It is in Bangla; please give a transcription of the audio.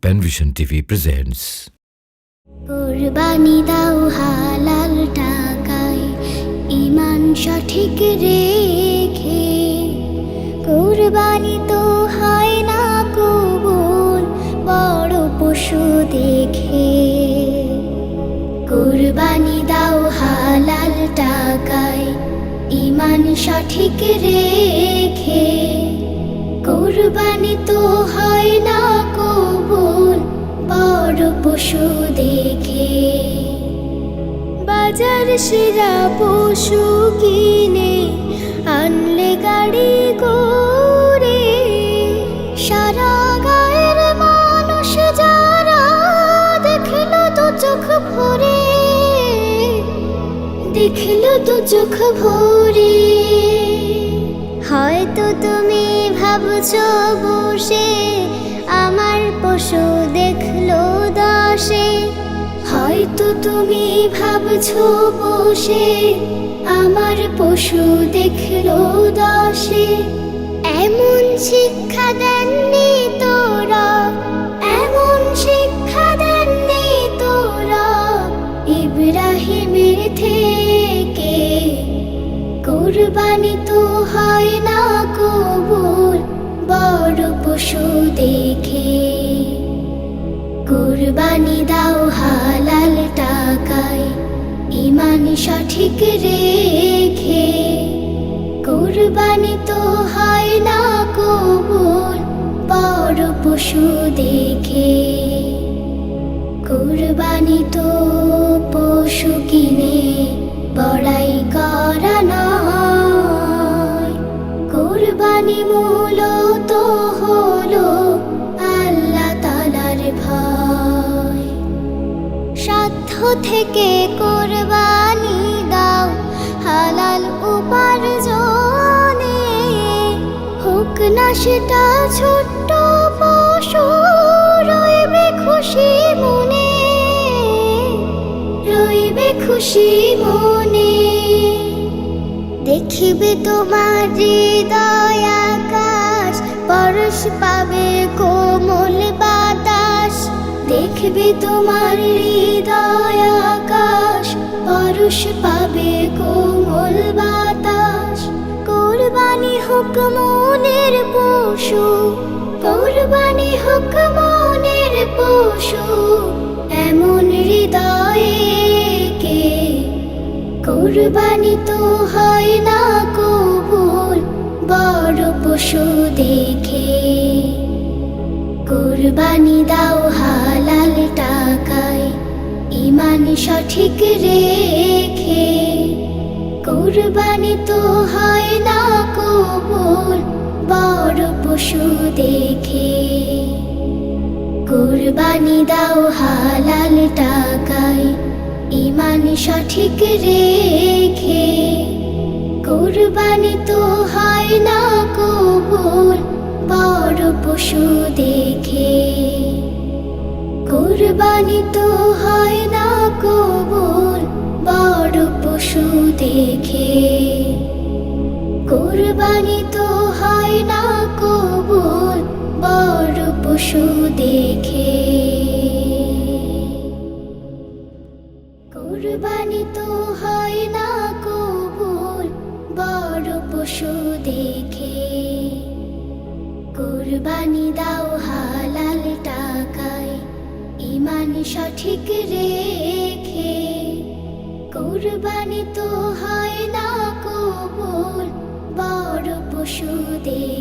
Penvision TV presents. কুরবানি দাও হালাল টাকায় ঈমান সঠিক রেখে, কুরবানি তো হয় না কবুল বড় পশু দেখে। কুরবানি দাও হালাল টাকায় ঈমান সঠিক রেখে, কুরবানি তো হয় না কবুল বড় পশু দেখে। বাজার সেরা পশু কিনে আনলে গাড়ি করে, সারা গায়ের মানুষ যারা দেখলো তো চোখ ভরে, দেখলো তো চোখ ভরে। হয়তো তুমি ভাবছো বসে আমার পশু দেখলো দশে, হয়তো তুমি ভাবছো বসে আমার পশু দেখলো দশে। এমন শিক্ষা দেননি তোরা, এমন শিক্ষা দেননি তোরা ইব্রাহিমের থেকে। কুরবানি তো হয় না কবুল বড় পশু দেখে। কুরবানি দাও হালাল টাকায় ঈমান সঠিক রেখে, কুরবানি তো হয় না কবুল বড় পশু দেখে। কুরবানি তো পশু কিনে বড়াই করা নয়, কুরবানি মূলত হলো আল্লাহ তাআলার ভয়। সাধ্য থেকে কুরবানি দাও হালাল উপার্জনে, হোক না সেটা ছোট্ট পশু রইবে খুশি মনে, রইবে খুশি মনে। দেখবে তোমার হৃদয় আকাশ, পরশ পাবে কোমল বাতাস। দেখবে তোমার হৃদয় আকাশ, পরশ পাবে কোমল বাতাস। কুরবানি হোক মনের পশু, কুরবানি হোক মনের পশু এমন হৃদয়ে কে। কুরবানি তো হয় না কবুল বড় পশু দেখে। কুরবানি দাও হালাল টাকায় ঈমান সঠিক রেখে, কুরবানি তো হয় না কবুল বড় পশু দেখে। কুরবানি দাও হালাল টাকায় ঈমান সঠিক রেখে, কুরবানি তো হয় না কবুল বড় পশু দেখে। কুরবানি তো হয় না কবুল বড় পশু দেখে। কুরবানি তো হয় না কবুল বড় পশু দেখে। কুরবানি তো হয় না কবুল বড় পশু দেখে। কুরবানি দাও হালাল টাকায় ঈমান সঠিক রেখে, কুরবানি তো হয় না কবুল বড় পশু দেখে।